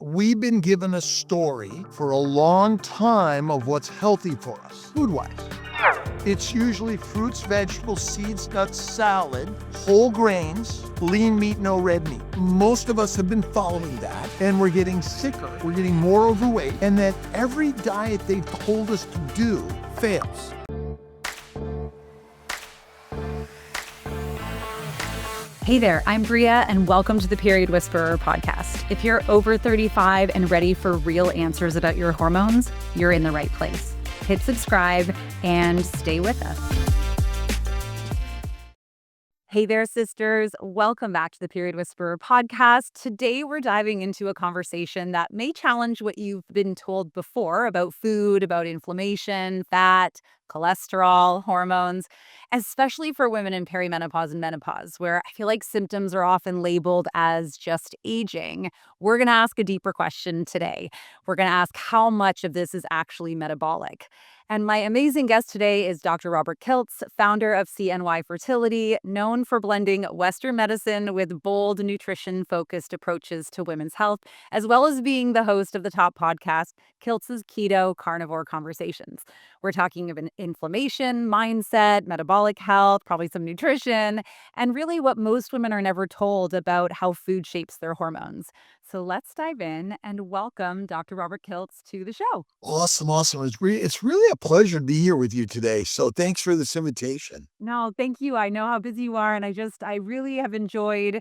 We've been given a story for a long time of what's healthy for us, food-wise. It's usually fruits, vegetables, seeds, nuts, salad, whole grains, lean meat, no red meat. Most of us have been following that, and we're getting sicker. We're getting more overweight, and that every diet they've told us to do fails. Hey there, I'm Bria, and welcome to the Period Whisperer podcast. If you're over 35 and ready for real answers about your hormones, you're in the right place. Hit subscribe and stay with us. Hey there, sisters. Welcome back to the Period Whisperer podcast. Today, we're diving into a conversation that may challenge what you've been told before about food, about inflammation, fat, cholesterol, hormones, especially for women in perimenopause and menopause, where I feel like symptoms are often labeled as just aging. We're going to ask a deeper question today. We're going to ask how much of this is actually metabolic. And my amazing guest today is Dr. Robert Kiltz, founder of CNY Fertility, known for blending Western medicine with bold nutrition-focused approaches to women's health, as well as being the host of the top podcast, Kiltz's Keto Carnivore Conversations. We're talking about inflammation, mindset, metabolic health, probably some nutrition, and really what most women are never told about how food shapes their hormones. So let's dive in and welcome Dr. Robert Kiltz to the show. Awesome. It's really a pleasure to be here with you today. So thanks for this invitation. No, thank you. I know how busy you are, and I really have enjoyed,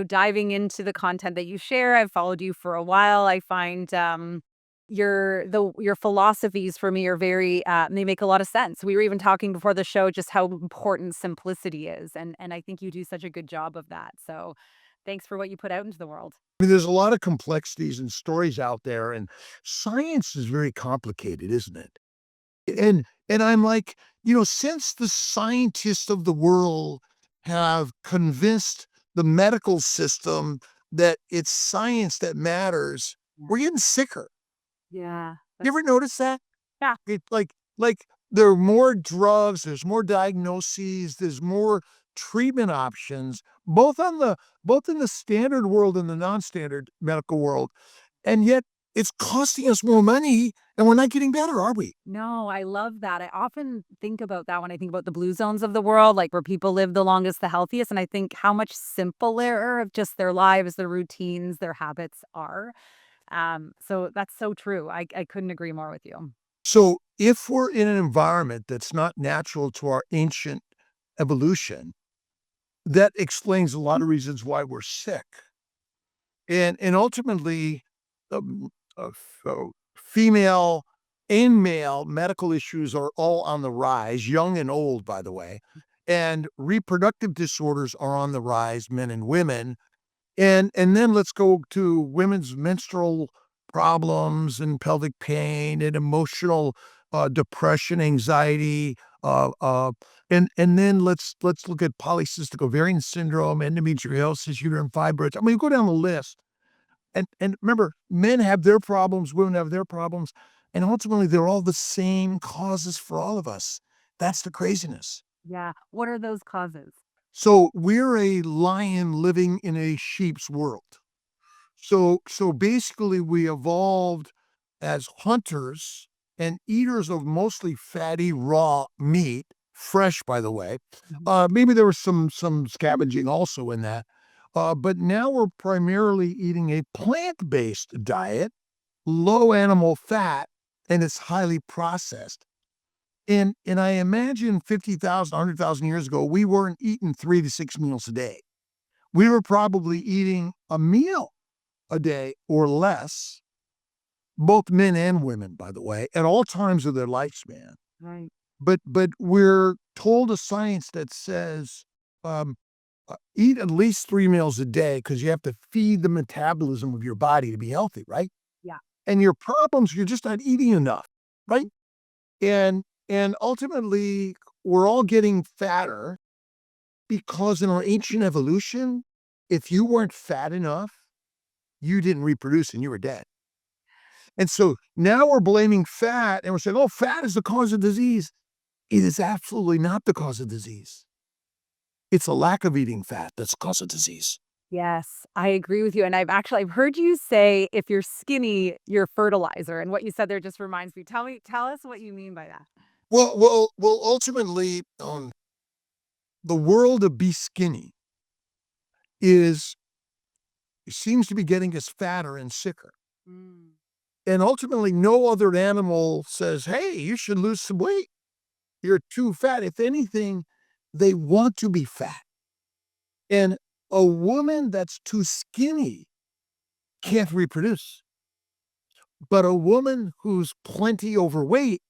diving into the content that you share. I've followed you for a while. I find your philosophies for me are very they make a lot of sense. We were even talking before the show just how important simplicity is, and I think you do such a good job of that. So, thanks for what you put out into the world. I mean, there's a lot of complexities and stories out there, and science is very complicated, isn't it? And I'm like, since the scientists of the world have convinced the medical system that it's science that matters, we're getting sicker. Yeah. You ever notice that? Yeah. It's like there are more drugs, there's more diagnoses, there's more treatment options, both in the standard world and the non-standard medical world. And yet it's costing us more money and we're not getting better, are we? No, I love that. I often think about that when I think about the blue zones of the world, like where people live the longest, the healthiest. And I think how much simpler of just their lives, their routines, their habits are. So that's so true. I couldn't agree more with you. So if we're in an environment that's not natural to our ancient evolution, that explains a lot of reasons why we're sick. And ultimately, um, so female and male medical issues are all on the rise, young and old, by the way. And reproductive disorders are on the rise, men and women. And then let's go to women's menstrual problems and pelvic pain and emotional depression, anxiety, and then let's look at polycystic ovarian syndrome, endometriosis, uterine fibroids. I mean, go down the list. And remember, men have their problems, women have their problems, and ultimately they're all the same causes for all of us. That's the craziness. Yeah. What are those causes? So we're a lion living in a sheep's world. So basically we evolved as hunters and eaters of mostly fatty raw meat, fresh by the way. Maybe there was some scavenging also in that. But now we're primarily eating a plant-based diet, low animal fat, and it's highly processed. And I imagine 50,000, 100,000 years ago, we weren't eating 3 to 6 meals a day. We were probably eating a meal a day or less, both men and women, by the way, at all times of their lifespan. Right. But we're told a science that says, eat at least 3 meals a day because you have to feed the metabolism of your body to be healthy, right? Yeah. And your problems, you're just not eating enough, right? And ultimately, we're all getting fatter because in our ancient evolution, if you weren't fat enough, you didn't reproduce and you were dead. And so now we're blaming fat and we're saying, oh, fat is the cause of disease. It is absolutely not the cause of disease. It's a lack of eating fat that's the cause of disease. Yes, I agree with you, and I've heard you say, "If you're skinny, you're fertilizer," and what you said there just reminds me. Tell us what you mean by that. Well, ultimately, the world of be skinny is seems to be getting us fatter and sicker. Mm. And ultimately, no other animal says, "Hey, you should lose some weight. You're too fat." If anything, they want to be fat. And a woman that's too skinny can't reproduce. But a woman who's plenty overweight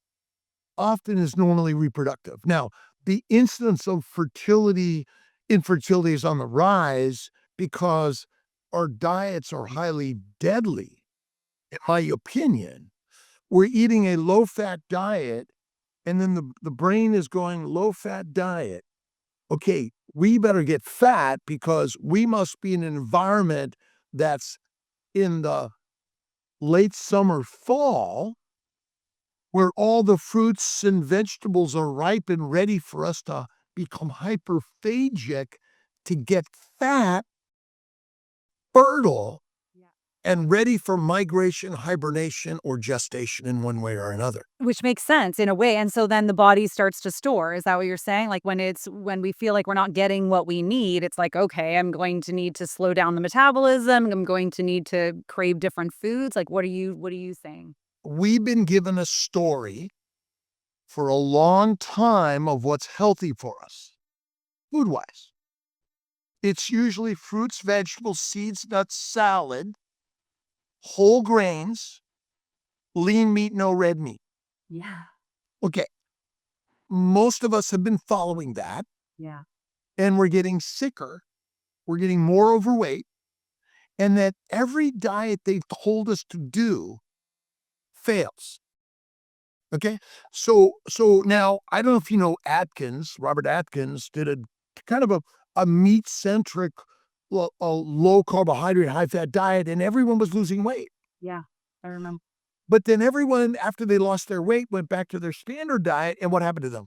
often is normally reproductive. Now, the incidence of infertility is on the rise because our diets are highly deadly, in my opinion. We're eating a low fat diet, and then the brain is going low fat diet. Okay, we better get fat because we must be in an environment that's in the late summer, fall, where all the fruits and vegetables are ripe and ready for us to become hyperphagic to get fat, fertile, Yeah. and ready for migration, hibernation, or gestation in one way or another. Which makes sense in a way, and so then the body starts to store, is that what you're saying? Like, when we feel like we're not getting what we need, it's like, "Okay, I'm going to need to slow down the metabolism, I'm going to need to crave different foods." Like, what are you saying? We've been given a story for a long time of what's healthy for us, food wise. It's usually fruits, vegetables, seeds, nuts, salad, whole grains, lean meat, no red meat. Yeah, Okay, most of us have been following that, yeah. and we're getting sicker, we're getting more overweight, and that every diet they've told us to do fails. Okay, so now I don't know if you know Atkins. Robert Atkins did a kind of a meat centric, a low carbohydrate, high fat diet, and everyone was losing weight. Yeah, I remember. But then everyone, after they lost their weight, went back to their standard diet, and what happened to them?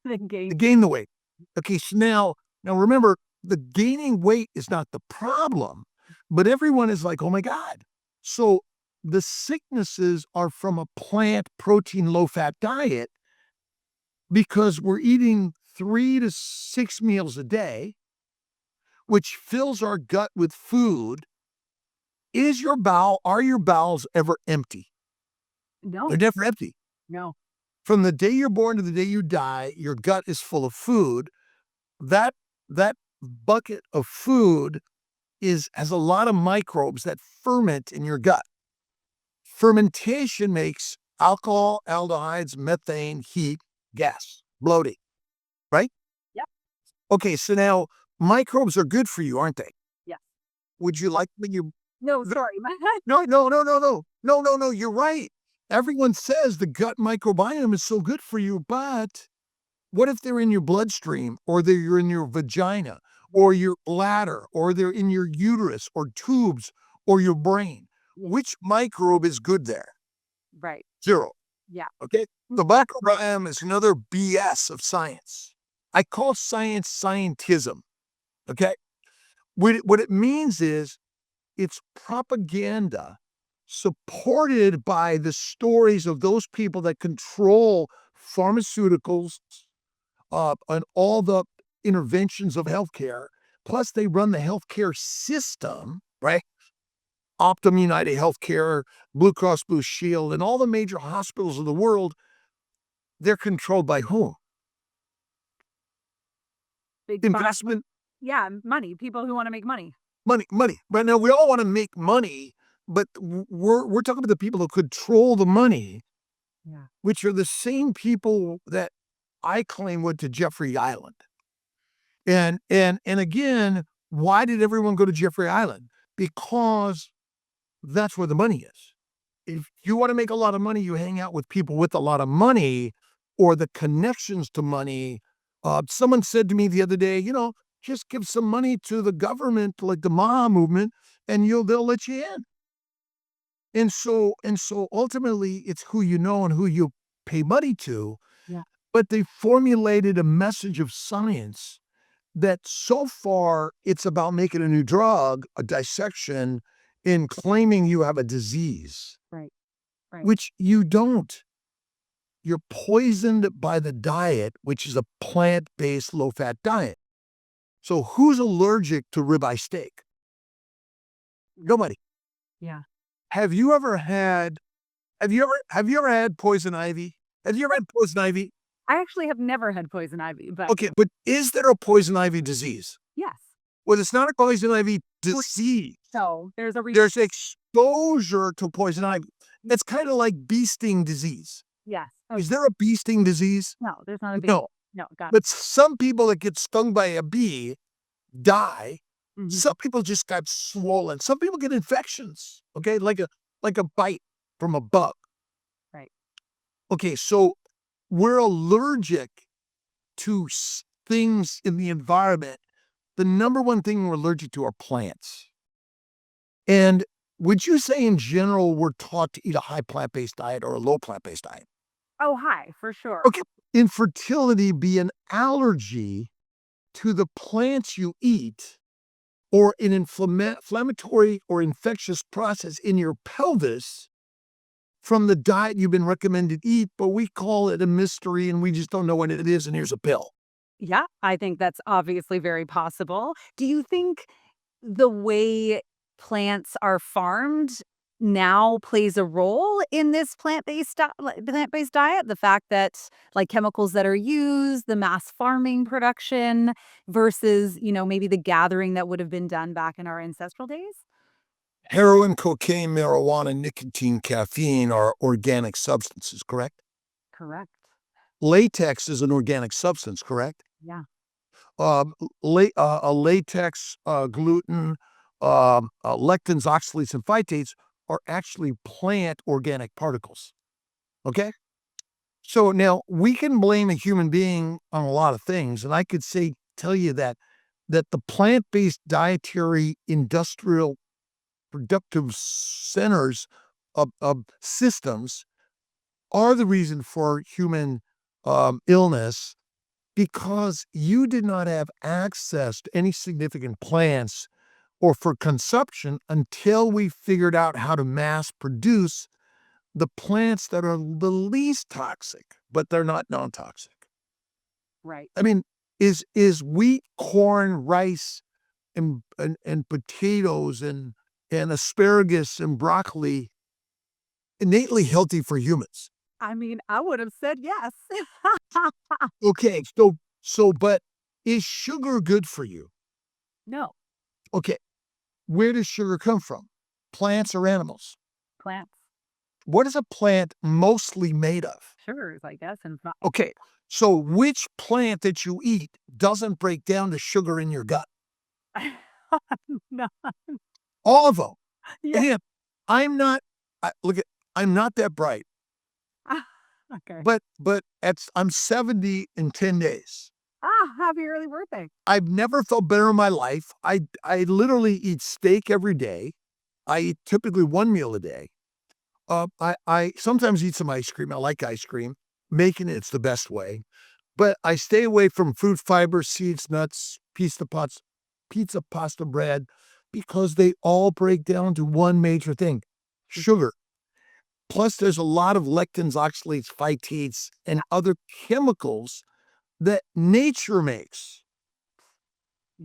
The They game. gained the weight. Okay, so now remember, the gaining weight is not the problem, but everyone is like, "Oh my god." So the sicknesses are from a plant protein low fat diet because we're eating 3 to 6 meals a day, which fills our gut with food. Are your bowels ever empty? They're No, never empty. no. From the day you're born to the day you die, your gut is full of food. That that bucket of food has a lot of microbes that ferment in your gut. Fermentation makes alcohol, aldehydes, methane, heat, gas, bloating, right? Yep. Okay, so now microbes are good for you, aren't they? Yeah. Would you like when you No, sorry, my bad. no, you're right. Everyone says the gut microbiome is so good for you, but what if they're in your bloodstream or they're in your vagina or your bladder or they're in your uterus or tubes or your brain? Yeah, Which microbe is good there? right. Zero. Yeah. Okay. The microbiome is another BS of science. I call science scientism. Okay. What it means is it's propaganda supported by the stories of those people that control pharmaceuticals, and all the interventions of healthcare. Plus, they run the healthcare system, right? Optum, United Healthcare, Blue Cross Blue Shield, and all the major hospitals of the world, they're controlled by whom? Big pharma. Investment Yeah, money, people who wanna make money. money. Right now, we all want to make money, but we're talking about the people who control the money, Yeah. which are the same people that I claim went to Jeffrey Island. And again, why did everyone go to Jeffrey Island? Because that's where the money is. If you want to make a lot of money, you hang out with people with a lot of money or the connections to money. Someone said to me the other day, just give some money to the government, like the Maha movement, and they'll let you in. And so ultimately, it's who you know and who you pay money to. Yeah. But they formulated a message of science that so far it's about making a new drug, a dissection, and claiming you have a disease, Right. Right. which you don't. You're poisoned by the diet, which is a plant-based, low-fat diet. So who's allergic to ribeye steak? Nobody. Yeah. Have you ever had have you ever had poison ivy? Have you ever had poison ivy? I actually have never had poison ivy, but Okay, but is there a poison ivy disease? yes. Well, it's not a poison ivy disease. So there's a There's exposure to poison ivy. It's kind of like bee sting disease. yes. Oh, Is there a bee sting disease? no, there's not a big No. no, got But some people that get stung by a bee die. it. Mhm. Some people just got swollen. Some people get infections, okay? Like a bite from a bug. Right. Okay, so we're allergic to things in the environment. The number one thing we're allergic to are plants. And would you say in general we're taught to eat a high plant-based diet or a low plant-based diet? Oh, hi, for sure. Okay, infertility be an allergy to the plants you eat or an inflammatory or infectious process in your pelvis from the diet you've been recommended to eat, but we call it a mystery and we just don't know what it is, and here's a pill. Yeah, I think that's obviously very possible. Do you think the way plants are farmed now plays a role in this plant-based diet? The fact that, like, chemicals that are used, the mass farming production versus, maybe the gathering that would have been done back in our ancestral days? Heroin, cocaine, marijuana, nicotine, caffeine are organic substances, correct? Correct. Latex is an organic substance, correct? Yeah. A latex, gluten, lectins, oxalates, and phytates are actually plant organic particles. Okay? So now we can blame a human being on a lot of things, and I could tell you that the plant-based dietary industrial productive centers of systems are the reason for human illness because you did not have access to any significant plants or for consumption until we figured out how to mass produce the plants that are the least toxic, but they're not non-toxic. Right. I mean, is wheat, corn, rice, and potatoes and asparagus and broccoli innately healthy for humans? I mean, I would have said yes. Okay, but is sugar good for you? No, Okay, where does sugar come from? Plants or animals? plants, What is a plant mostly made of? sugars, I guess, and Okay, so which plant that you eat doesn't break down to sugar in your gut? no. All of them. Yeah. And I'm not, I'm not that bright, Okay. but I'm 70 in 10 days. Happy early birthday. I've never felt better in my life. I literally eat steak every day. I eat typically one meal a day. I sometimes eat some ice cream. I like ice cream. Making it's the best way. But I stay away from fruit fiber, seeds, nuts, pizza, pasta, bread, because they all break down to one major thing: sugar. Plus, there's a lot of lectins, oxalates, phytates, and other chemicals that nature makes.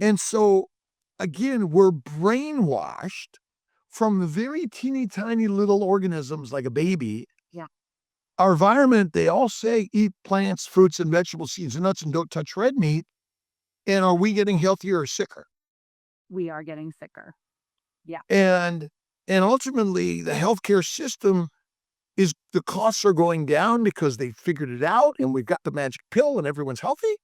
And so, again, we're brainwashed from the very teeny tiny little organisms like a baby. Yeah. Our environment, they all say eat plants, fruits, and vegetables, seeds, and nuts, and don't touch red meat. And are we getting healthier or sicker? We are getting sicker. Yeah. And ultimately, the healthcare system is the costs are going down because they figured it out, and we've got the magic pill, and everyone's healthy.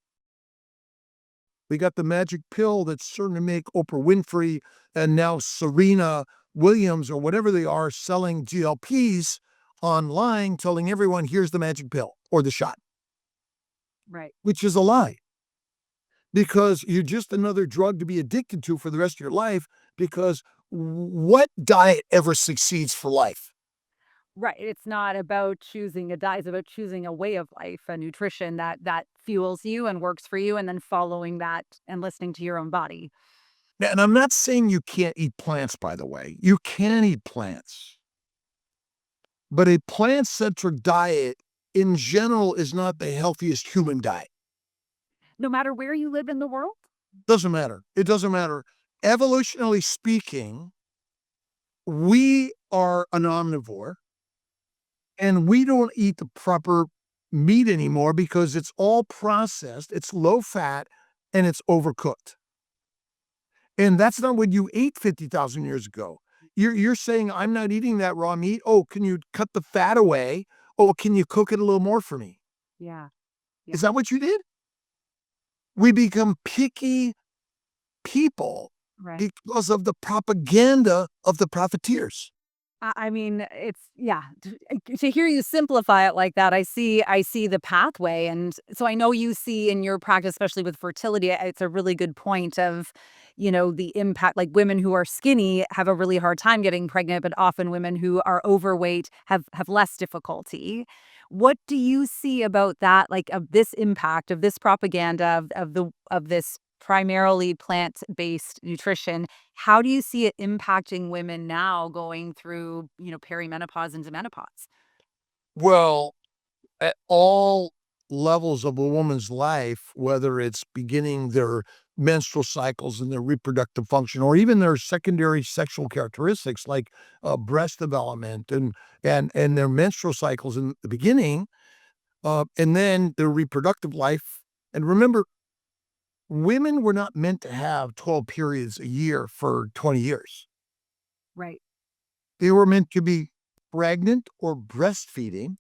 We got the magic pill that's certain to make Oprah Winfrey and now Serena Williams or whatever they are selling GLPs online, telling everyone, here's the magic pill or the shot, Right. which is a lie because you're just another drug to be addicted to for the rest of your life. Because what diet ever succeeds for life? Right. It's not about choosing a diet, it's about choosing a way of life, a nutrition that fuels you and works for you, and then following that and listening to your own body. And I'm not saying you can't eat plants, by the way. You can eat plants. But a plant-centric diet in general is not the healthiest human diet. No matter where you live in the world? Doesn't matter. It doesn't matter. Evolutionarily speaking, we are an omnivore and we don't eat the proper meat anymore because it's all processed, it's low fat, and it's overcooked. And that's not what you ate 50,000 years ago. You're saying, I'm not eating that raw meat. Oh, can you cut the fat away? Oh, can you cook it a little more for me? Yeah. Yeah. Is that what you did? We become picky people Right. because of the propaganda of the profiteers. I mean, it's yeah, to hear you simplify it like that, I see the pathway, and so I know you see in your practice, especially with fertility, it's a really good point of, the impact, like, women who are skinny have a really hard time getting pregnant, but often women who are overweight have less difficulty. What do you see about that, like, of this impact, of this propaganda, of this primarily plant-based nutrition? How do you see it impacting women now going through, perimenopause into menopause? Well, at all levels of a woman's life, whether it's beginning their menstrual cycles and their reproductive function, or even their secondary sexual characteristics like breast development and their menstrual cycles in the beginning, and then their reproductive life. And remember, women were not meant to have 12 periods a year for 20 years. Right. They were meant to be pregnant or breastfeeding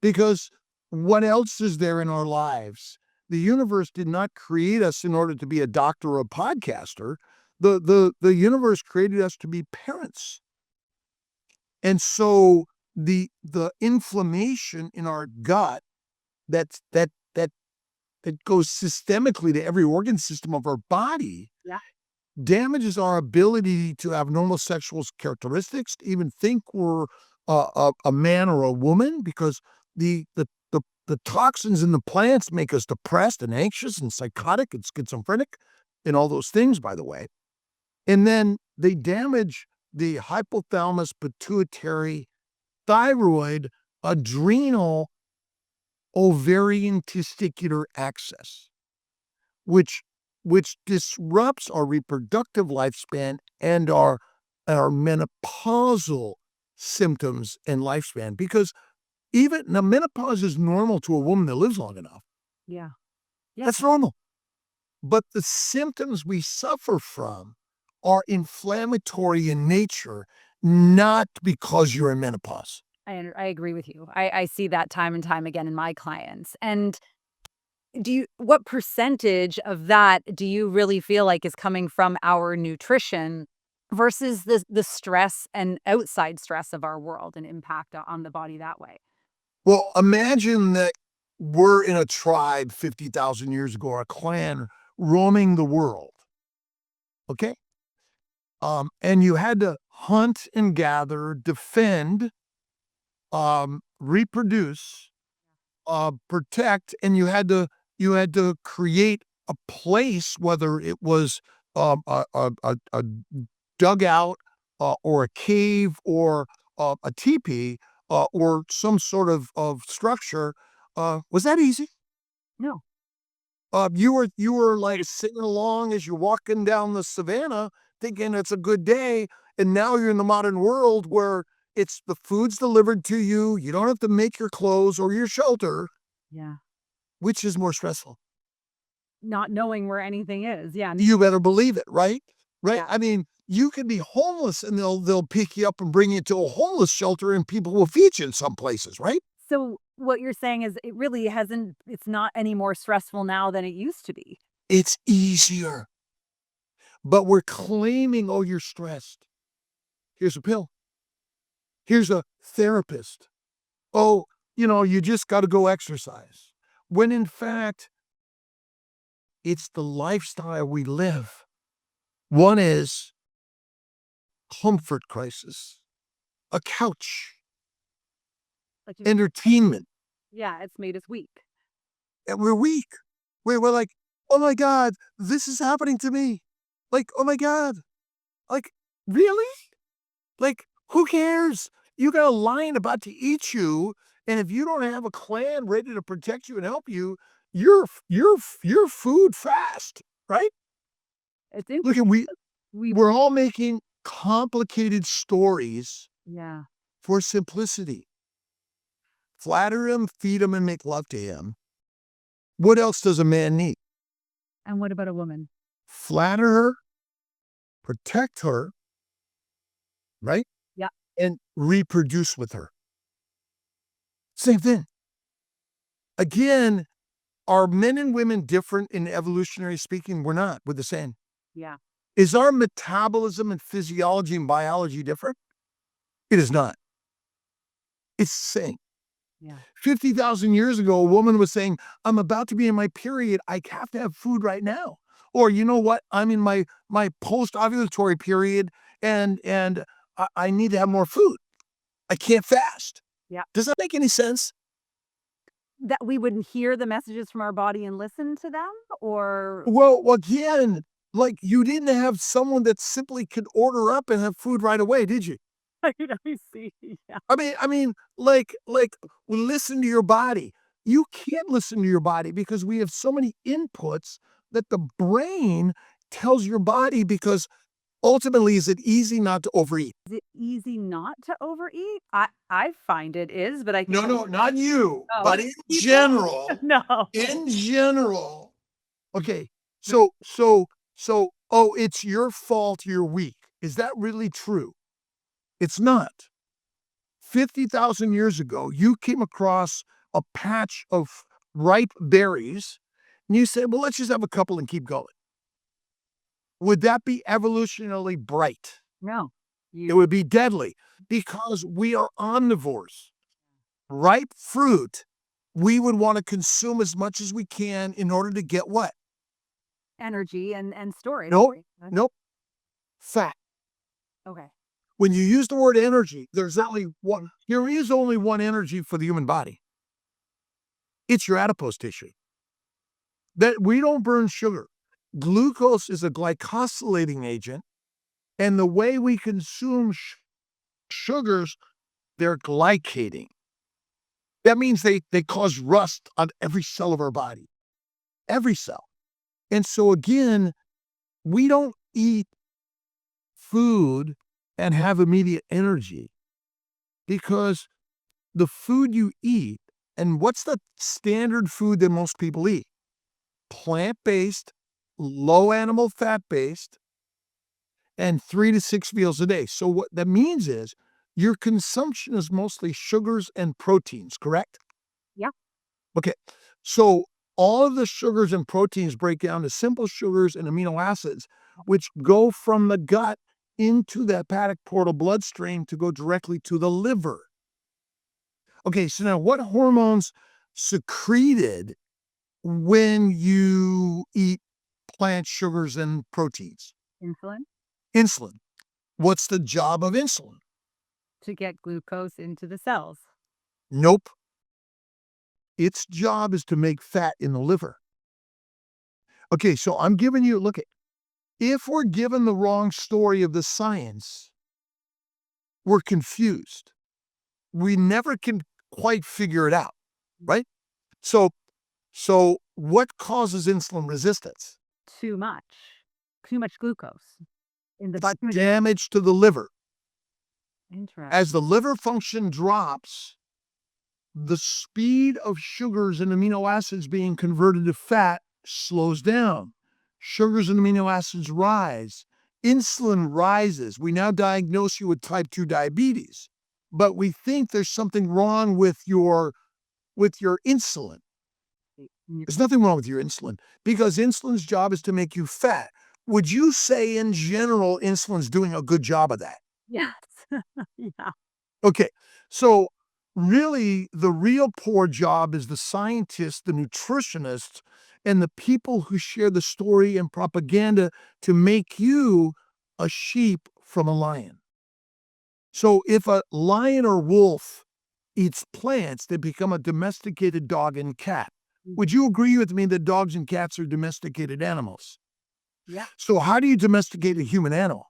because what else is there in our lives? The universe did not create us in order to be a doctor or a podcaster. The universe created us to be parents. And so the inflammation in our gut that's that goes systemically to every organ system of our body Yeah. damages our ability to have normal sexual characteristics, to even think we're a man or a woman, because the toxins in the plants make us depressed and anxious and psychotic and schizophrenic and all those things, by the way. And then they damage the hypothalamus, pituitary, thyroid, adrenal, ovarian, testicular axis, which disrupts our reproductive lifespan and our menopausal symptoms and lifespan. Because even now, menopause is normal to a woman that lives long enough. Yeah. Yeah. That's normal. But the symptoms we suffer from are inflammatory in nature, not because you're in menopause. I agree with you. I see that time and time again in my clients. And what percentage of that do you really feel like is coming from our nutrition versus the stress and outside stress of our world and impact on the body that way? Well, imagine that we're in a tribe 50,000 years ago, or a clan roaming the world. Okay. And you had to hunt and gather, defend, reproduce, protect, and you had to create a place, whether it was a dugout, or a cave, or a teepee, or some sort of structure. Was that easy? No. You were like sitting along as you're walking down the savannah, thinking it's a good day, and now you're in the modern world where it's the food's delivered to you. You don't have to make your clothes or your shelter. Yeah. Which is more stressful? Not knowing where anything is. Yeah. You better believe it, right? Right? Yeah. I mean, you can be homeless and they'll pick you up and bring you to a homeless shelter and people will feed you in some places, right? So what you're saying is it's not any more stressful now than it used to be. It's easier. But we're claiming, oh, you're stressed. Here's a pill. Here's a therapist. Oh, you just got to go exercise. When in fact, it's the lifestyle we live. One is comfort crisis, a couch, Like, entertainment. yeah, it's made us weak. and we're weak. We're like, "Oh my god, this is happening to me." Like, "Oh my god." Like, "Really?" Like, who cares? You got a lion about to eat you, and if you don't have a clan ready to protect you and help you, you're food fast, right? It's Look, interesting. at We we're all making complicated stories Yeah. for simplicity. Flatter him, feed him, and make love to him. What else does a man need? And what about a woman? Flatter her, protect her, right? Yeah. And reproduce with her. Same thing. Again, are men and women different in evolutionary speaking? We're not. We're the same. Yeah. Is our metabolism and physiology and biology different? It is not. It's the same. Yeah. 50,000 years ago, a woman was saying, I'm about to be in my period. I have to have food right now. Or, you know what? I'm in my post ovulatory period and I need to have more food. I can't fast. Yeah. Does that make any sense? That we wouldn't hear the messages from our body and listen to them? Or Well, again, like you didn't have someone that simply could order up and have food right away, did you? I see. Yeah. I mean, like listen to your body. You can't listen to your body because we have so many inputs that the brain tells your body because ultimately, is it easy not to overeat? Is it easy not to overeat? I find it is, but I think No, no, not you, Oh, but in people? general, No. in general. Okay, so, oh, it's your fault you're weak. Is that really true? It's not. 50,000 years ago, you came across a patch of ripe berries, and you said, "Well, let's just have a couple and keep going." Would that be evolutionarily bright? No. It You would be deadly because we are omnivores. Ripe fruit, we would wanna consume as much as we can in order to get what? energy and storage. Nope, Right. nope, fat. Okay. When you use the word energy, there is only one energy for the human body. It's your adipose tissue. That we don't burn sugar. Glucose is a glycosylating agent, and the way we consume sugars, they're glycating. That means they cause rust on every cell of our body, every cell. And so again, we don't eat food and have immediate energy because the food you eat, and what's the standard food that most people eat? Plant-based, low animal fat-based, and 3 to 6 meals a day. So what that means is your consumption is mostly sugars and proteins, correct? Yeah. Okay. So all of the sugars and proteins break down to simple sugars and amino acids, which go from the gut into the hepatic portal bloodstream to go directly to the liver. Okay, so now what hormones secreted when you eat plant sugars and proteins? Insulin Insulin. What's the job of insulin? to get glucose into the cells. Nope. Its job is to make fat in the liver. Okay, so I'm giving you, look at, if we're given the wrong story of the science, we're confused. We never can quite figure it out, right? So, so what causes insulin resistance? Too much. Too much glucose in the It's body. Too much. damage to the liver. Interesting. As the liver function drops, the speed of sugars and amino acids being converted to fat slows down. Sugars and amino acids rise. Insulin rises. We now diagnose you with type 2 diabetes, but we think there's something wrong with your insulin. There's nothing wrong with your insulin because insulin's job is to make you fat. Would you say in general insulin's doing a good job of that? Yes. Yeah. Okay. So really the real poor job is the scientists, the nutritionists, and the people who share the story and propaganda to make you a sheep from a lion. So if a lion or wolf eats plants, they become a domesticated dog and cat. Would you agree with me that dogs and cats are domesticated animals? Yeah. So how do you domesticate a human animal?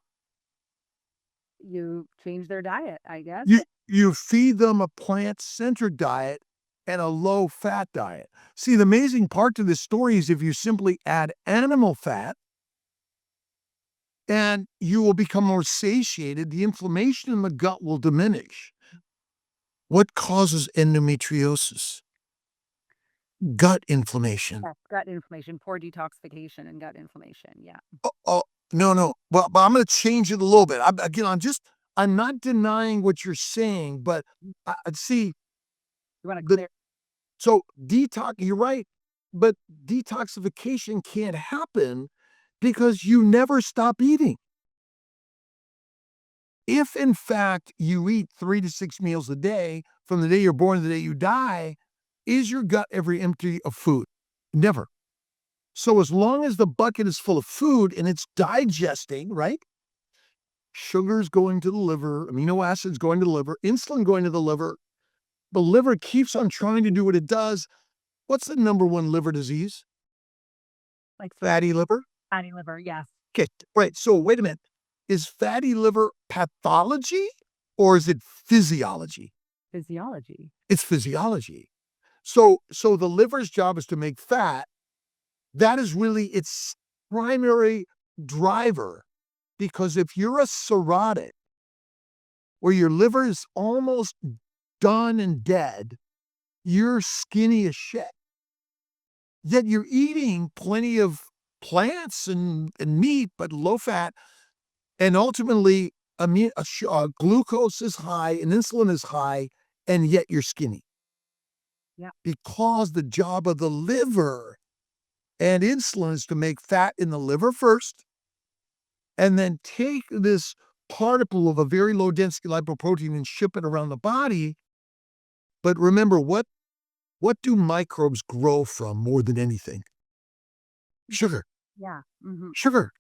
You change their diet, I guess. You feed them a plant-centered diet and a low-fat diet. See, the amazing part to this story is if you simply add animal fat and you will become more satiated, the inflammation in the gut will diminish. What causes endometriosis? Gut inflammation. Yes, gut inflammation, poor detoxification and gut inflammation. Yeah. Oh, no, no. Well, but I'm gonna change it a little bit. I'm not denying what you're saying, but I see You want to the clear. so detox you're right, but detoxification can't happen because you never stop eating. If in fact you eat 3 to 6 meals a day from the day you're born to the day you die, is your gut ever empty of food? Never. So as long as the bucket is full of food and it's digesting, right? Sugar's going to the liver, amino acids going to the liver, insulin going to the liver keeps on trying to do what it does. What's the number one liver disease? Like Fatty liver. fatty liver. Yes. Okay, right. So wait a minute. Is fatty liver pathology or is it physiology? Physiology. It's physiology. So the liver's job is to make fat. That is really its primary driver. Because if you're a cirrhotic, where your liver is almost done and dead, you're skinny as shit. Yet you're eating plenty of plants and meat, but low fat, and ultimately, glucose is high and insulin is high, and yet you're skinny. Yeah. Because the job of the liver and insulin is to make fat in the liver first, and then take this particle of a very low density lipoprotein and ship it around the body. But remember, what do microbes grow from more than anything? Sugar, Yeah. Hmm. sugar.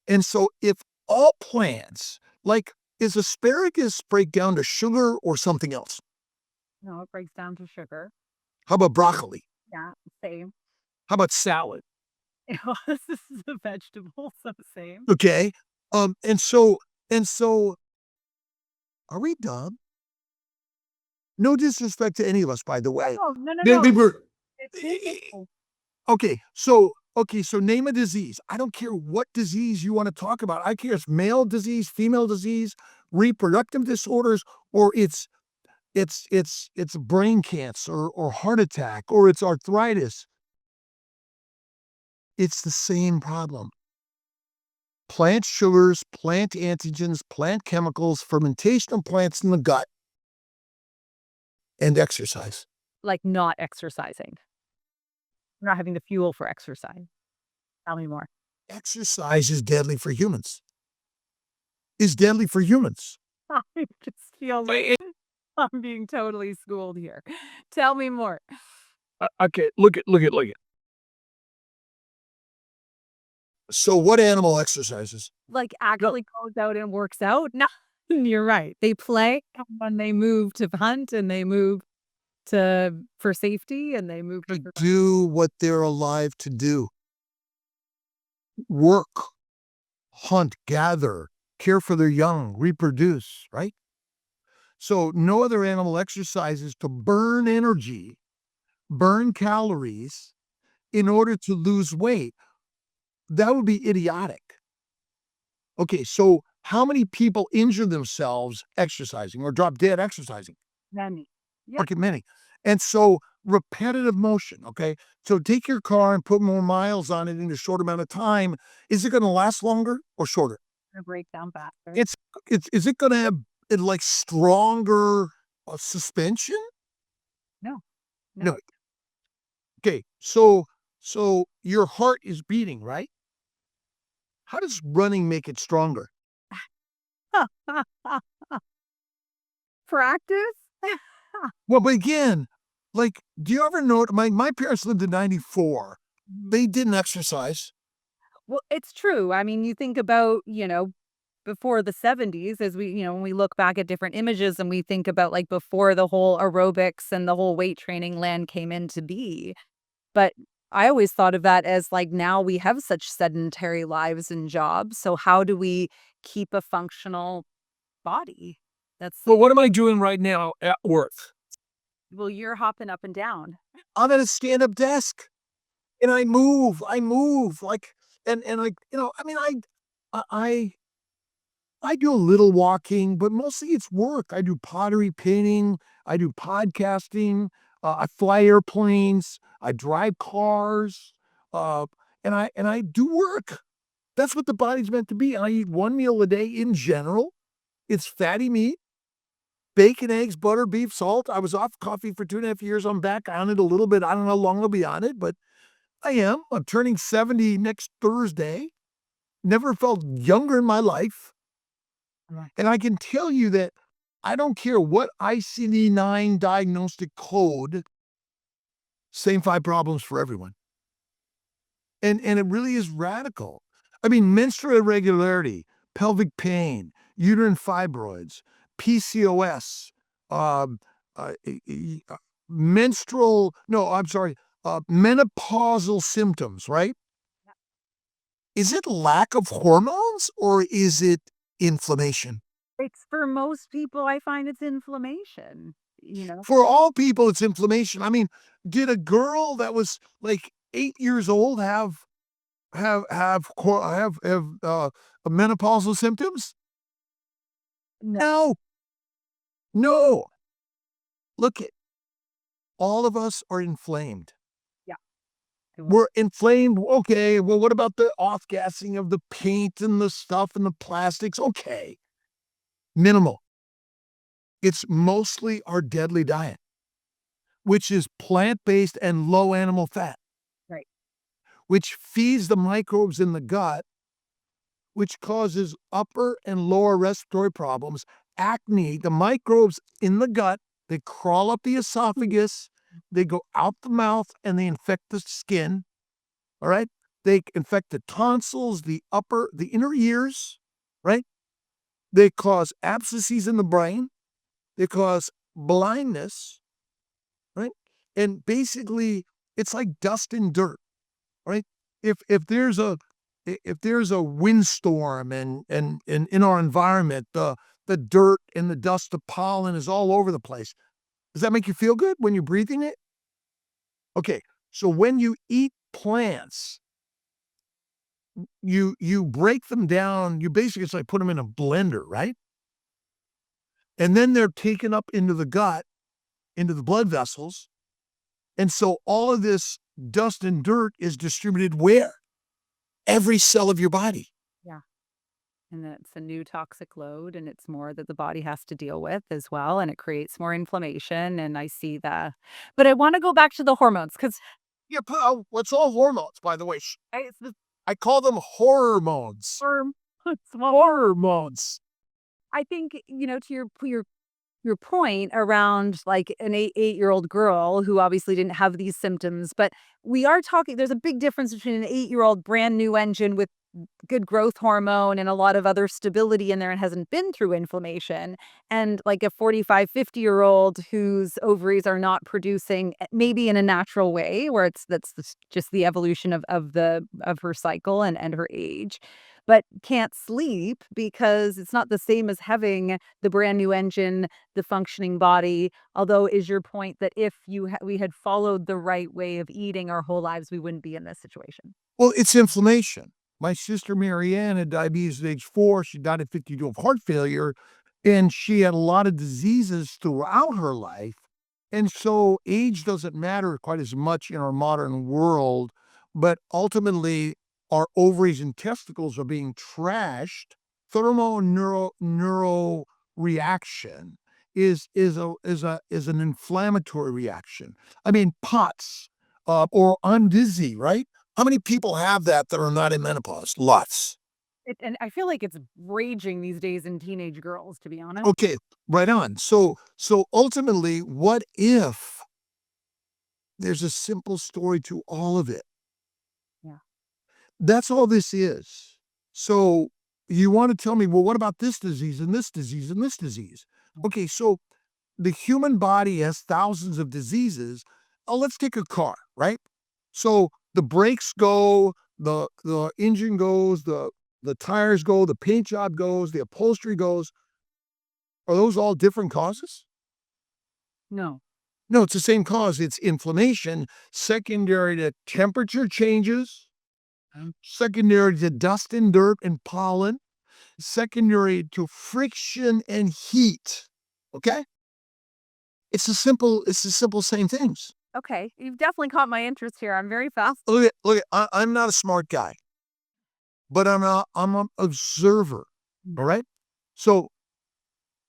And so if all plants, like, is asparagus break down to sugar or something else? No, it breaks down to sugar. How about broccoli? Yeah. Same. How about salad? This is a vegetable, so same. Okay. And so are we dumb? No disrespect to any of us, by the way. Oh, no, no, They no. were It's simple. okay, so name a disease. I don't care what disease you want to talk about. I care if it's male disease, female disease, reproductive disorders, or it's brain cancer or heart attack or it's arthritis. It's the same problem. Plant sugars, plant antigens, plant chemicals, fermentation of plants in the gut, and exercise. Like not exercising, not having the fuel for exercise. Tell me more. Exercise is deadly for humans. Is deadly for humans. I just feel But like I'm being totally schooled here. Tell me more. okay, look at. So what animal exercises? Like, actually goes out and works out? No, you're right. They play when they move to hunt and they move to for safety and they move to To survive. do what they're alive to do. Work, hunt, gather, care for their young, reproduce, right? So no other animal exercises to burn energy, burn calories in order to lose weight. That would be idiotic. Okay, so how many people injure themselves exercising or drop dead exercising? Many. Yeah. Okay, many. And so repetitive motion, okay? So take your car and put more miles on it in a short amount of time. Is it going to last longer or shorter? Gonna break down faster. It's is it going to have like stronger suspension? No, no. No. Okay. So your heart is beating, right? How does running make it stronger? Practice? Well, but again, like, do you ever know my parents lived to 94. Mhm. They didn't exercise. Well, it's true. I mean, you think about, before the 70s as when we look back at different images and we think about, like, before the whole aerobics and the whole weight training land came into be. But I always thought of that as, like, now we have such sedentary lives and jobs, so how do we keep a functional body? That's But what am I doing right now at work? well, you're hopping up and down. I'm at a stand-up desk and I move like, and like, I mean, I I do a little walking, but mostly it's work. I do pottery painting, I do podcasting, I fly airplanes, I drive cars, uh, and I do work. That's what the body's meant to be. I eat one meal a day in general. It's fatty meat, bacon, eggs, butter, beef, salt. I was off coffee for 2.5 years. I'm back on it a little bit. I don't know how long I'll be on it, but I am. I'm turning 70 next Thursday. Never felt younger in my life. Right. And I can tell you that I don't care what ICD-9 diagnostic code, same 5 problems for everyone. And it really is radical. I mean, menstrual irregularity, pelvic pain, uterine fibroids, PCOS, um, menstrual no, I'm sorry, menopausal symptoms, right? Is it lack of hormones or is it inflammation? It's for most people, I find it's inflammation, you know? For all people, it's inflammation. I mean, did a girl that was like 8 years old have menopausal symptoms? No, no. Look at all of us are inflamed. Yeah. We're inflamed. Okay, well, what about the off-gassing of the paint and the stuff and the plastics? Okay, minimal. It's mostly our deadly diet, which is plant-based and low animal fat, Right. which feeds the microbes in the gut, which causes upper and lower respiratory problems, acne. The microbes in the gut, they crawl up the esophagus, they go out the mouth, and they infect the skin. All right. They infect the tonsils, the inner ears, right? They cause abscesses in the brain. They cause blindness, right? And basically, it's like dust and dirt, right? If there's a if there's a windstorm and in our environment, the dirt and the dust, the pollen is all over the place. Does that make you feel good when you're breathing it? Okay, so when you eat plants, you break them down. You basically it's like put them in a blender, right? And then they're taken up into the gut, into the blood vessels, and so all of this dust and dirt is distributed where? Every cell of your body. Yeah. And that's a new toxic load, and it's more that the body has to deal with as well, and it creates more inflammation, and I see that. But I wanna go back to the hormones 'cause Yeah, what's all hormones, by the way? it's the I call them hormones. term Hormones. I think, to your point around, like, an eight-year-old girl who obviously didn't have these symptoms, but we are talking there's a big difference between an eight-year-old brand new engine with good growth hormone and a lot of other stability in there and hasn't been through inflammation, and like a 45, 50-year-old whose ovaries are not producing maybe in a natural way where just the evolution of her cycle and her age, but can't sleep because it's not the same as having the brand new engine, the functioning body. Although is your point that if we had followed the right way of eating our whole lives, we wouldn't be in this situation? Well, it's inflammation. My sister Marianne had diabetes at age 4. She died at 52 of heart failure, and she had a lot of diseases throughout her life. And so age doesn't matter quite as much in our modern world, but ultimately our ovaries and testicles are being trashed. Thermoneuro reaction is an inflammatory reaction. I mean, POTS, or I'm dizzy, right? How many people have that are not in menopause? Lots. And I feel like it's raging these days in teenage girls, to be honest. Okay, right on. So ultimately, what if there's a simple story to all of it? Yeah. That's all this is. So you want to tell me, well, what about this disease and this disease and this disease? Okay, so the human body has thousands of diseases. Oh, let's take a car, right? So the brakes go, the engine goes, the tires go, the paint job goes, the upholstery goes. Are those all different causes? No. No, it's the same cause. It's inflammation secondary to temperature changes, secondary to dust and dirt and pollen, secondary to friction and heat. Okay? It's the simple same things. Okay. You've definitely caught my interest here. I'm very fast. I'm not a smart guy, but I'm an observer. All right? So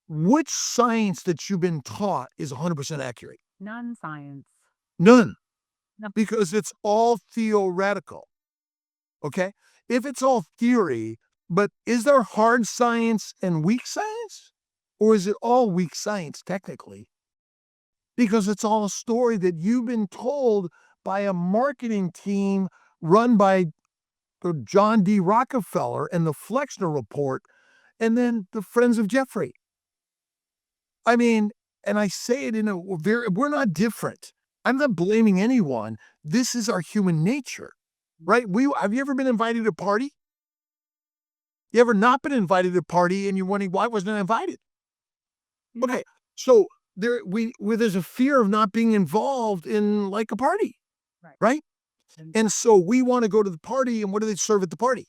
which science that you've been taught is 100% accurate? Non-science. None, No. because it's all theoretical. Okay? If it's all theory, but is there hard science and weak science? Or is it all weak science technically? Because it's all a story that you've been told by a marketing team run by John D. Rockefeller and the Flexner Report, and then the Friends of Jeffrey. I mean, and I say it in a we're not different. I'm not blaming anyone. This is our human nature, right? Have you ever been invited to a party? You ever not been invited to a party and you're wondering why wasn't I invited? Yeah. Okay, so there's a fear of not being involved in like a party, Right. right? And so we want to go to the party, and what do they serve at the party?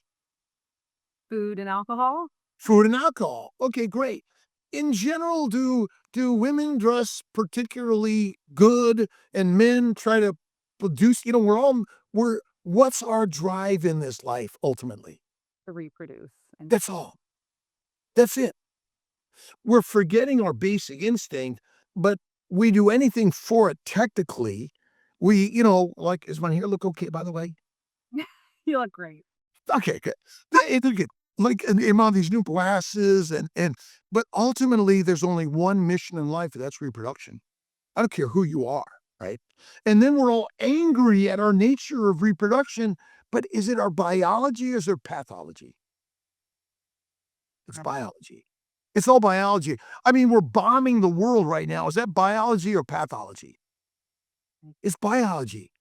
Food and alcohol? Food and alcohol. Okay, great. In general, do women dress particularly good and men try to produce, we're what's our drive in this life ultimately? To reproduce. And That's all. That's it. We're forgetting our basic instinct, but we do anything for it technically. Like, is my hair look okay, by the way? you look great. Okay, good. Look at like I'm on these new glasses but ultimately there's only one mission in life, and that's reproduction. I don't care who you are, right? And then we're all angry at our nature of reproduction, but is it our biology or is it pathology? It's biology. It's all biology. I mean, we're bombing the world right now. Is that biology or pathology? It's biology.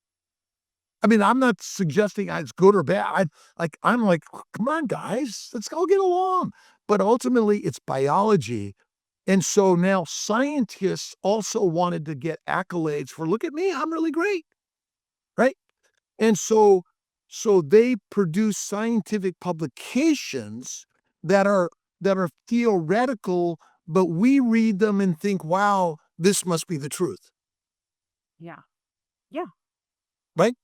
I mean, I'm not suggesting it's good or bad. I'm like, come on, guys, let's all get along. But ultimately, it's biology. And so now scientists also wanted to get accolades for, look at me, I'm really great, right? And so they produce scientific publications that are that are theoretical, but we read them and think, wow, this must be the truth, Yeah. Yeah. right?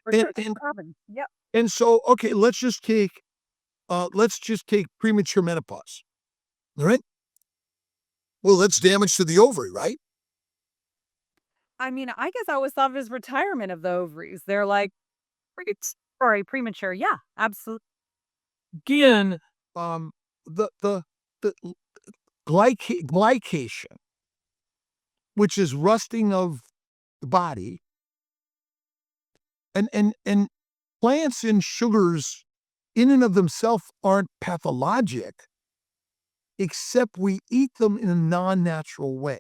For And sure. and Carbon. Yep. and so okay, let's just take premature menopause. All right. Well, that's damage to the ovary, right? I mean, I guess I always thought of it as retirement of the ovaries. They're like, sorry, premature. Yeah, absolutely. Again, um, the glycation, which is rusting of the body, and plants and sugars in and of themselves aren't pathologic, except we eat them in a non-natural way.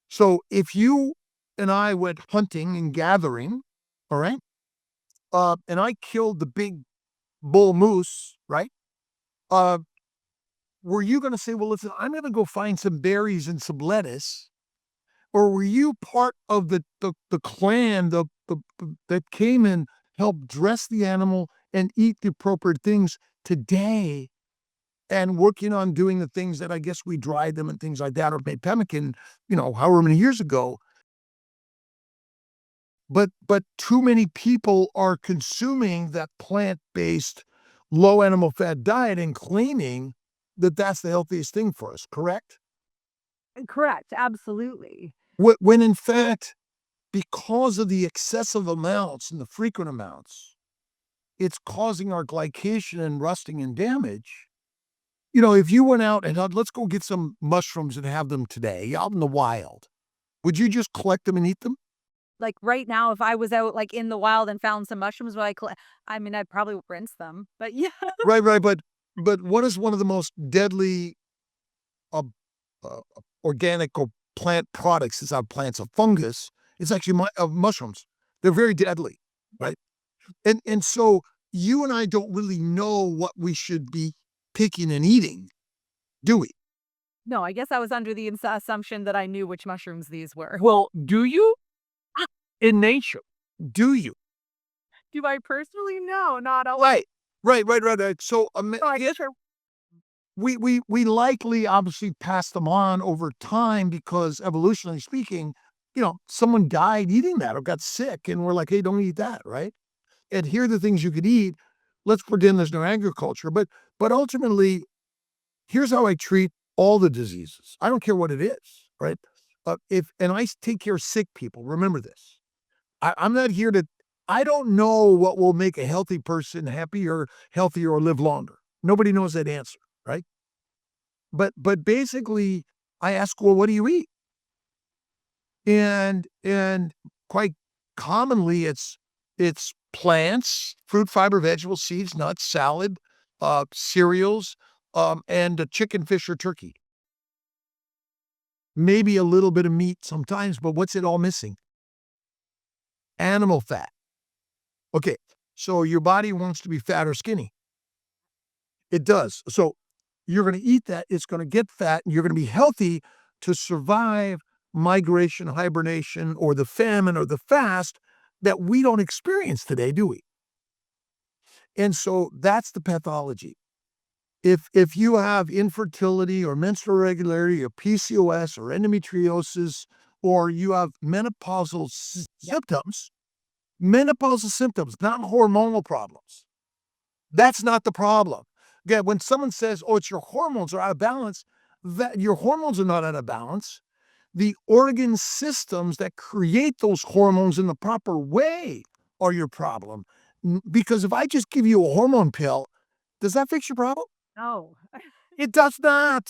So if you and I went hunting and gathering, all right, and I killed the big bull moose, right? Uh, were you going to say, well, listen, I'm going to go find some berries and some lettuce? Or were you part of the clan that came and helped dress the animal and eat the appropriate things today and working on doing the things that I guess we dried them and things like that or made pemmican, however many years ago. But too many people are consuming that plant-based, low animal fat diet and claiming that that's the healthiest thing for us, correct? Correct. Absolutely. When in fact, because of the excessive amounts and the frequent amounts, it's causing our glycation and rusting and damage. If you went out and let's go get some mushrooms and have them today out in the wild, would you just collect them and eat them? Like right now, if I was out like in the wild and found some mushrooms, I mean, I'd probably rinse them. But yeah, Right, right. But what is one of the most deadly uh, organic or plant products? It's not plants, of fungus. It's actually mushrooms. They're very deadly, right? And so you and I don't really know what we should be picking and eating, do we? No, I guess I was under the assumption that I knew which mushrooms these were. Well, do you? In nature, do you? Do I personally? No, not always. Right. Right. So, So I yeah, guess we likely obviously pass them on over time because evolutionarily speaking, someone died eating that or got sick, and we're like, "Hey, don't eat that," right? And here are the things you could eat. Let's pretend there's no agriculture, but ultimately, here's how I treat all the diseases. I don't care what it is, right? If and I take care of sick people. Remember this. I'm not here to. I don't know what will make a healthy person happier, healthier, or live longer. Nobody knows that answer, right? But basically, I ask, well, what do you eat? And quite commonly, it's plants, fruit, fiber, vegetables, seeds, nuts, salad, cereals, and chicken, fish, or turkey. Maybe a little bit of meat sometimes, but what's it all missing? Animal fat. Okay, so your body wants to be fat or skinny. It does. So you're going to eat that. It's going to get fat, and you're going to be healthy to survive migration, hibernation, or the famine or the fast that we don't experience today, do we? And so that's the pathology. If you have infertility or menstrual irregularity or PCOS or endometriosis, or you have menopausal symptoms, not hormonal problems. That's not the problem. Again, when someone says, "Oh, it's your hormones are out of balance," that your hormones are not out of balance. The organ systems that create those hormones in the proper way are your problem. Because if I just give you a hormone pill, does that fix your problem? no. It does not.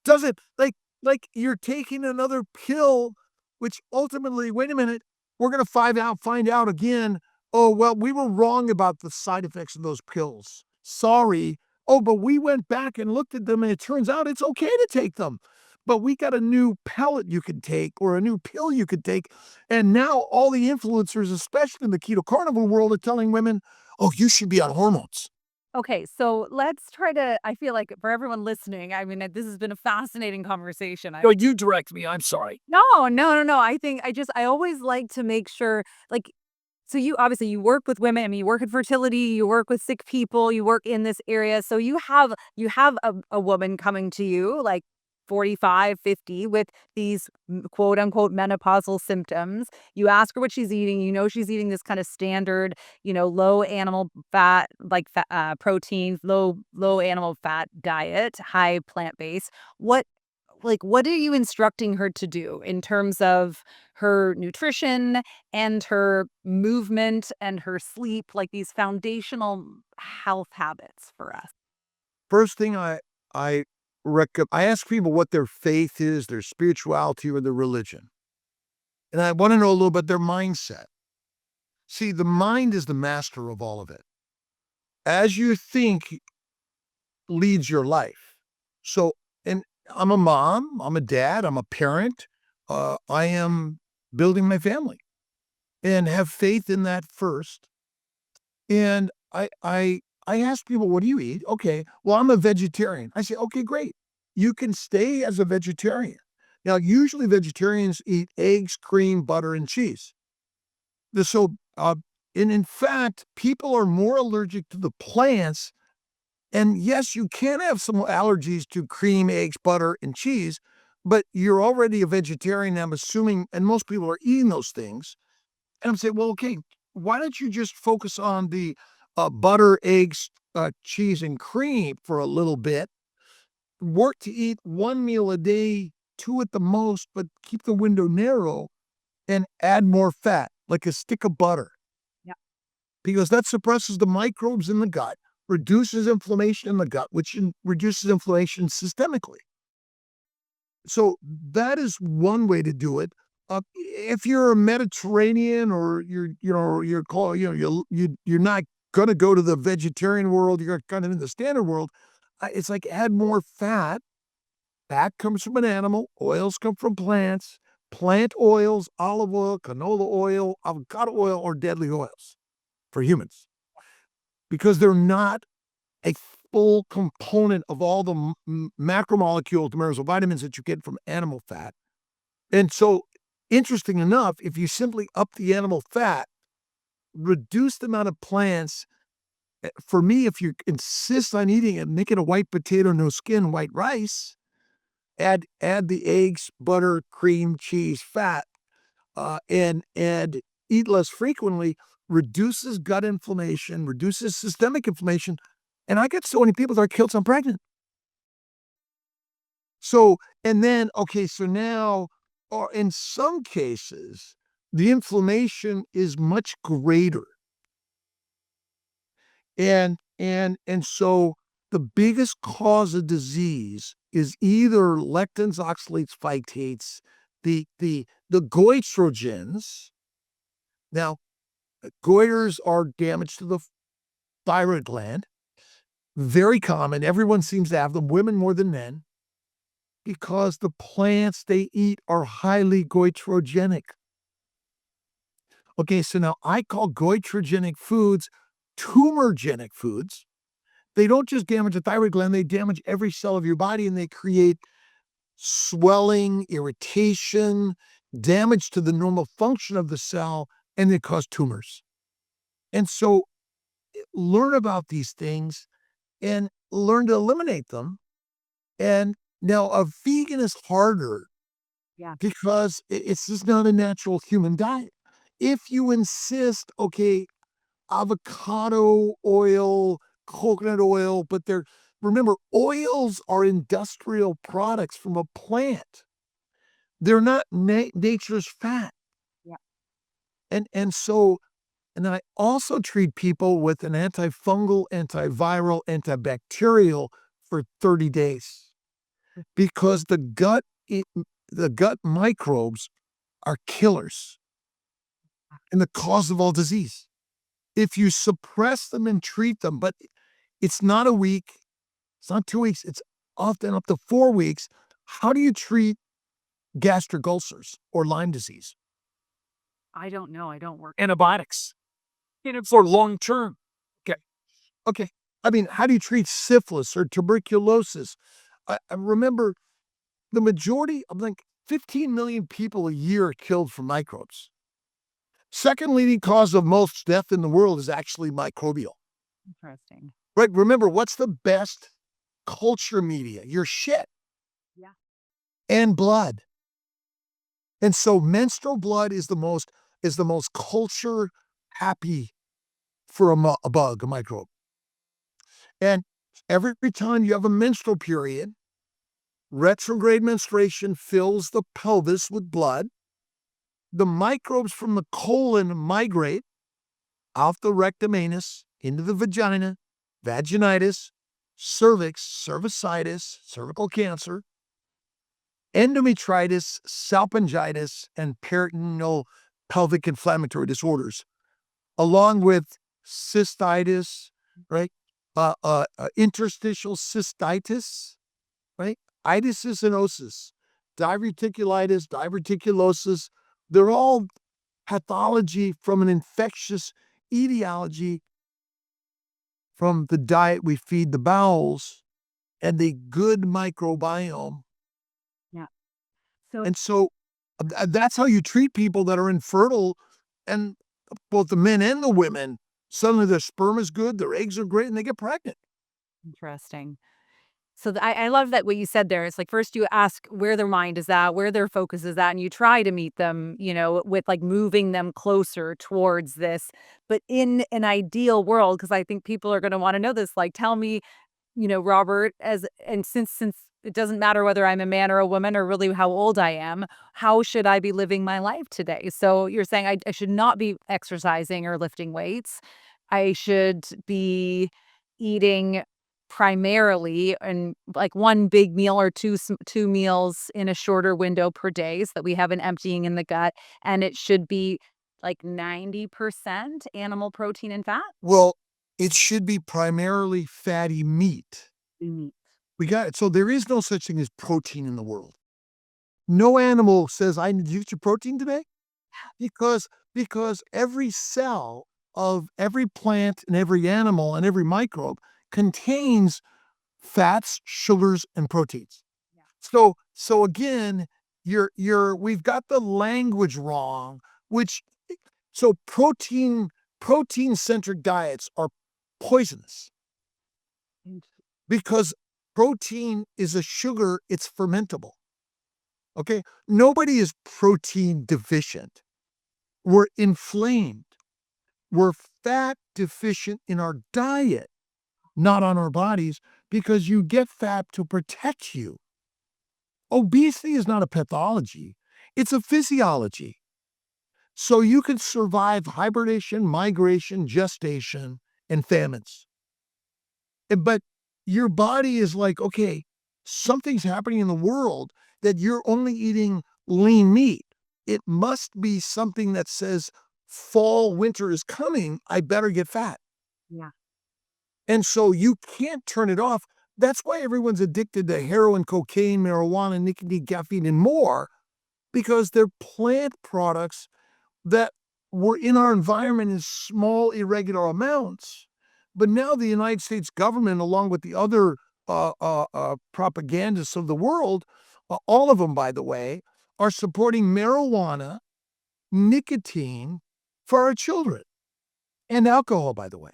Does it? Like you're taking another pill, which ultimately, wait a minute, we're gonna find out again. Oh, well, we were wrong about the side effects of those pills. Sorry. Oh, but we went back and looked at them, and it turns out it's okay to take them. But we got a new pellet you could take or a new pill you could take. And now all the influencers, especially in the keto carnivore world, are telling women, oh, you should be on hormones. Okay, so let's try to I feel like for everyone listening, I mean, this has been a fascinating conversation. No, you direct me. I'm sorry. No. I think I always like to make sure, like, so you obviously you work with women. I mean, you work in fertility, you work with sick people, you work in this area. So you have a woman coming to you like 45, 50 with these quote unquote menopausal symptoms. You ask her what she's eating. You know she's eating this kind of standard, low animal fat, like proteins, low animal fat diet, high plant based. What what are you instructing her to do in terms of her nutrition and her movement and her sleep, like these foundational health habits for us? First thing I I ask people what their faith is, their spirituality, or their religion. And I want to know a little bit their mindset. See, the mind is the master of all of it. As you think leads your life. So, and I'm a mom, I'm a dad, I'm a parent. I am building my family and have faith in that first. And I ask people, "What do you eat?" "Okay, well, I'm a vegetarian." I say, "Okay, great. You can stay as a vegetarian." Now, usually vegetarians eat eggs, cream, butter, and cheese. The so, and in fact, people are more allergic to the plants, and yes, you can have some allergies to cream, eggs, butter, and cheese, but you're already a vegetarian, I'm assuming, and most people are eating those things. And I'm saying, well, okay, why don't you just focus on the butter, eggs, cheese, and cream for a little bit? Work to eat one meal a day, two at the most, but keep the window narrow and add more fat, like a stick of butter, Yeah. because that suppresses the microbes in the gut, reduces inflammation in the gut, which reduces inflammation systemically. So that is one way to do it. If you're a Mediterranean or you're called, you're not gonna go to the vegetarian world, you're kind of in the standard world, it's like add more fat. Fat comes from an animal, oils come from plants. plant oils, olive oil, canola oil, avocado oil, or deadly oils for humans because they're not a full component of all the macromolecules, minerals, or vitamins that you get from animal fat. And so, interesting enough, if you simply up the animal fat, reduce the amount of plants, for me, if you insist on eating it, make it a white potato, no skin, white rice, add the eggs, butter, cream, cheese, fat, and eat less frequently, reduces gut inflammation, reduces systemic inflammation. And I get so many people that are Kiltz, I'm pregnant. So, and then, okay, so now, or in some cases, the inflammation is much greater. And so the biggest cause of disease is either lectins, oxalates, phytates, the goitrogens. Now, goiters are damage to the thyroid gland. Very common. Everyone seems to have them, women more than men, because the plants they eat are highly goitrogenic. Okay, so now I call goitrogenic foods tumorgenic foods. They don't just damage the thyroid gland, they damage every cell of your body and they create swelling, irritation, damage to the normal function of the cell, and they cause tumors. And so learn about these things and learn to eliminate them. And now a vegan is harder Yeah. because it's just not a natural human diet. If you insist, okay, avocado oil, coconut oil, but remember, oils are industrial products from a plant. They're not nature's fat. Yeah. And I also treat people with an antifungal, antiviral, antibacterial for 30 days because the gut microbes are killers and the cause of all disease. If you suppress them and treat them, but it's not a week, it's not 2 weeks, it's often up to 4 weeks. How do you treat gastric ulcers or Lyme disease? I don't know. I don't work. Antibiotics. For long term. Okay. Okay. I mean, how do you treat syphilis or tuberculosis? I remember the majority of like 15 million people a year are killed from microbes. Second leading cause of most death in the world is actually microbial. Interesting. Right? Remember, what's the best culture media? Your shit Yeah. and blood. And so menstrual blood is the most culture happy for a bug, a microbe. And every time you have a menstrual period, retrograde menstruation fills the pelvis with blood. The microbes from the colon migrate out the rectum anus into the vagina, vaginitis, cervix, cervicitis, cervical cancer, endometritis, salpingitis, and peritoneal pelvic inflammatory disorders, along with cystitis, right? Interstitial cystitis, right? Itis and osis, diverticulitis, diverticulosis. They're all pathology from an infectious etiology from the diet we feed the bowels and the good microbiome. Yeah. So And so that's how you treat people that are infertile. And both the men and the women, suddenly their sperm is good, their eggs are great, and they get pregnant. interesting. So I love that what you said there. It's like first you ask where their mind is at, where their focus is at, and you try to meet them, with like moving them closer towards this. But in an ideal world, because I think people are going to want to know this, like tell me, Robert, and since it doesn't matter whether I'm a man or a woman or really how old I am, how should I be living my life today? So you're saying I should not be exercising or lifting weights. I should be eating primarily and like one big meal or two meals in a shorter window per day so that we have an emptying in the gut, and it should be like 90% animal protein and fat. Well, it should be primarily fatty meat. Mm. We got it. So there is no such thing as protein in the world. No animal says, "I need to use your protein today," because every cell of every plant and every animal and every microbe contains fats, sugars, and proteins. Yeah. So again, we've got the language wrong, which so protein-centric diets are poisonous Int because protein is a sugar, it's fermentable, okay? Nobody is protein deficient. We're inflamed. We're fat deficient in our diet, not on our bodies, because you get fat to protect you. Obesity is not a pathology, it's a physiology. So you can survive hibernation, migration, gestation, and famines. But your body is like, okay, something's happening in the world that you're only eating lean meat. It must be something that says fall, winter is coming. I better get fat. Yeah. And so you can't turn it off. That's why everyone's addicted to heroin, cocaine, marijuana, nicotine, caffeine, and more, because they're plant products that were in our environment in small, irregular amounts. But now the United States government, along with the other propagandists of the world, all of them, by the way, are supporting marijuana, nicotine for our children, and alcohol, by the way.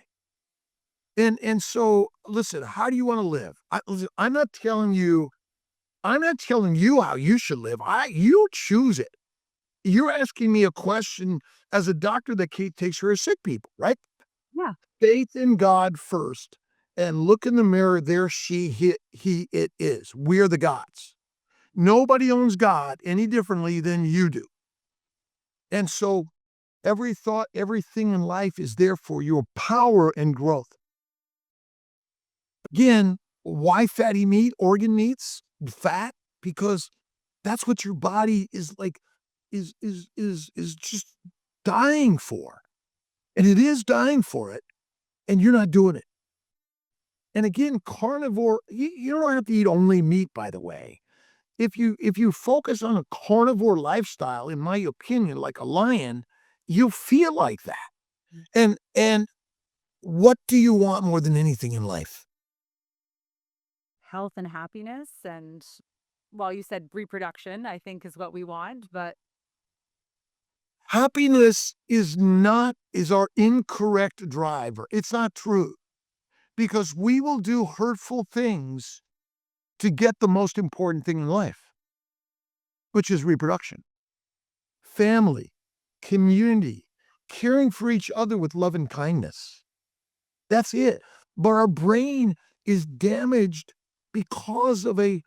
And so, listen, how do you want to live? Listen, I'm not telling you how you should live. You choose it. You're asking me a question as a doctor that takes care of sick people, right? Yeah. Faith in God first, and look in the mirror. There, it is. We're the gods. Nobody owns God any differently than you do. And so, every thought, everything in life is there for your power and growth. Again, why fatty meat, organ meats, fat? Because that's what your body is like, is just dying for. And it is dying for it, and you're not doing it. And again, carnivore, you don't have to eat only meat, by the way. If you focus on a carnivore lifestyle, in my opinion, like a lion, you'll feel like that. And what do you want more than anything in life? Health and happiness and well, you said reproduction, I think is what we want, but Happiness is our incorrect driver. It's not true, because we will do hurtful things to get the most important thing in life, which is reproduction, family, community, caring for each other with love and kindness. That's it. But our brain is damaged because of a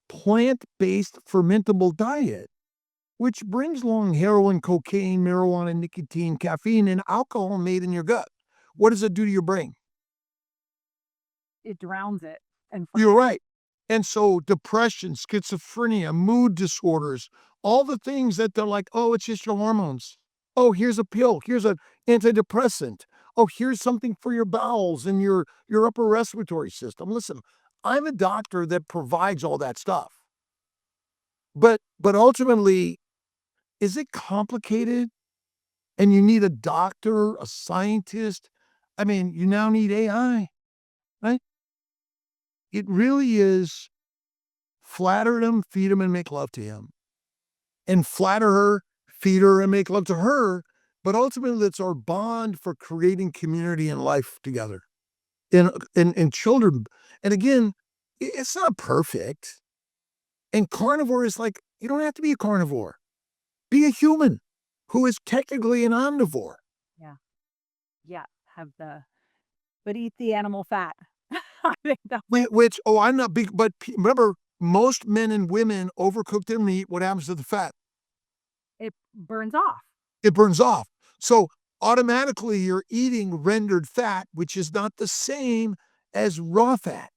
plant-based fermentable diet, which brings along heroin, cocaine, marijuana, nicotine, caffeine, and alcohol made in your gut. What does it do to your brain? it drowns it. And You're right. And so depression, schizophrenia, mood disorders, all the things that they're like, oh, it's just your hormones. Oh, here's a pill. Here's an antidepressant. Oh, here's something for your bowels and your upper respiratory system. Listen, I'm a doctor that provides all that stuff. But ultimately, is it complicated? And you need a doctor, a scientist. I mean, you now need AI, right? It really is flatter him, feed him, and make love to him. And flatter her, feed her, and make love to her. But ultimately, it's our bond for creating community and life together. And children. And again, it's not perfect. And carnivore is like, you don't have to be a carnivore. Be a human who is technically an omnivore. yeah, yeah, have the but eat the animal fat. I think that Which, oh, I'm not big, but remember, most men and women overcook their meat. What happens to the fat? it burns off. It burns off. So automatically you're eating rendered fat, which is not the same as raw fat.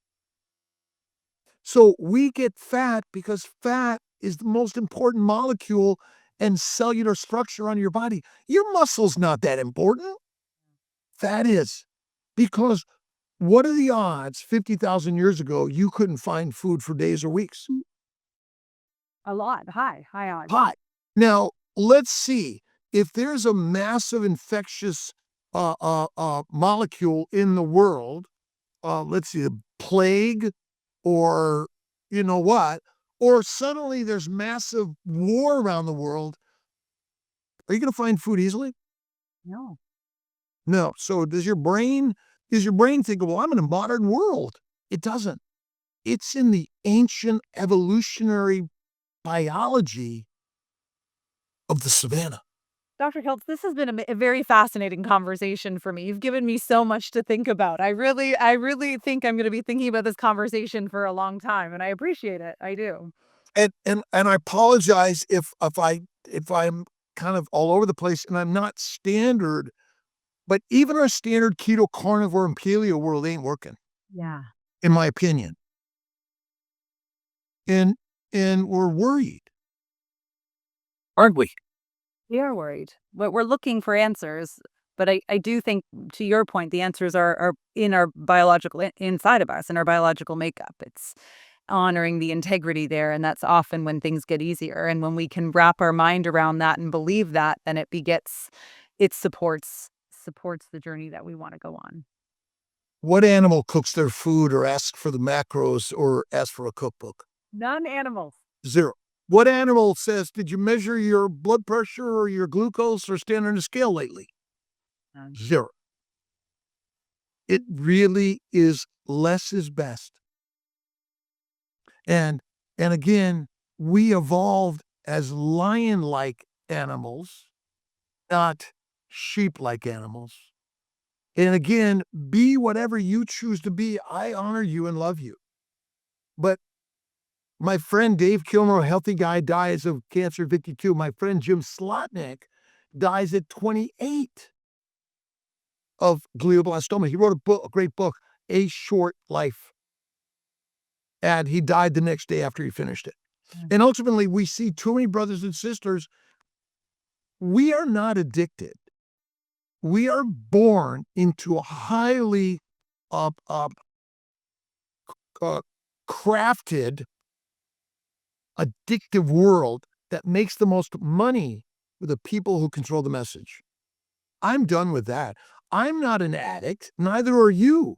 So we get fat because fat is the most important molecule and cellular structure on your body. Your muscle's not that important. Fat is. Because what are the odds 50,000 years ago you couldn't find food for days or weeks? A lot. High odds. High. Now, let's see if there's a massive infectious molecule in the world. Let's see, a plague, or you know what? Or suddenly there's massive war around the world. Are you going to find food easily? No. No. So does your brain think, well, I'm in a modern world? It doesn't. It's in the ancient evolutionary biology of the savannah. Dr. Kiltz, this has been a very fascinating conversation for me. You've given me so much to think about. I really think I'm going to be thinking about this conversation for a long time, and I appreciate it. I do. And I apologize if I'm kind of all over the place and I'm not standard, but even our standard keto, carnivore, and paleo world ain't working, Yeah. in my opinion. And we're worried, aren't we? We are worried, but we're looking for answers. But I do think, to your point, the answers are in our biological, inside of us, in our biological makeup. It's honoring the integrity there, and that's often when things get easier. And when we can wrap our mind around that and believe that, then it supports the journey that we want to go on. What animal cooks their food or asks for the macros or asks for a cookbook? Non-animals. Zero. What animal says, did you measure your blood pressure or your glucose or stand on a scale lately? None. Zero. It really is less is best. And again, we evolved as lion-like animals, not sheep-like animals. And again, be whatever you choose to be. I honor you and love you. But my friend Dave Kilmer, a healthy guy, dies of cancer at 52. My friend Jim Slotnick dies at 28 of glioblastoma. He wrote a great book, A Short Life. And he died the next day after he finished it. Mm. And ultimately, we see too many brothers and sisters. We are not addicted. We are born into a highly uh, uh, uh, crafted, addictive world that makes the most money with the people who control the message. I'm done with that. I'm not an addict. Neither are you.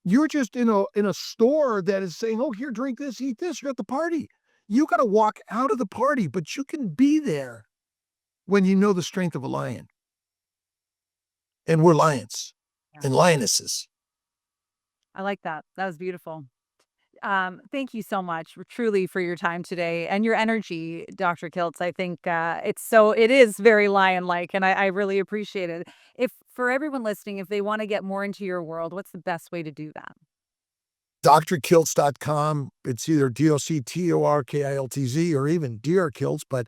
You're just in a store that is saying, "Oh, here, drink this, eat this. You're at the party." You got to walk out of the party, but you can be there when you know the strength of a lion. And we're lions Yeah. and lionesses. I like that. That was beautiful. Thank you so much, truly, for your time today and your energy, Dr. Kiltz. I think it is very lion-like, and I really appreciate it. If for everyone listening, if they want to get more into your world, what's the best way to do that? drkiltz.com. It's either DOCTORKILTZ or even Dear Kiltz, but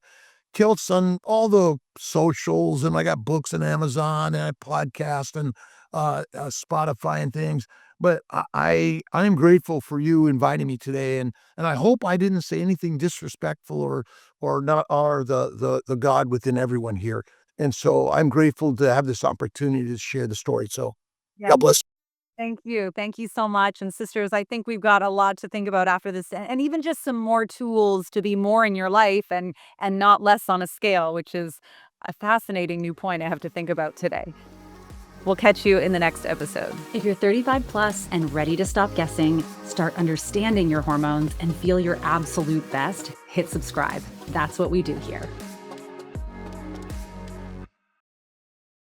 Kiltz on all the socials, and I got books on Amazon and I podcast and Spotify and things. But I'm grateful for you inviting me today, and I hope I didn't say anything disrespectful or not honor the God within everyone here. And so I'm grateful to have this opportunity to share the story. So Yeah. God bless. Thank you. Thank you so much. And sisters, I think we've got a lot to think about after this, and even just some more tools to be more in your life and not less on a scale, which is a fascinating new point I have to think about today. We'll catch you in the next episode. If you're 35 plus and ready to stop guessing, start understanding your hormones, and feel your absolute best, hit subscribe. That's what we do here.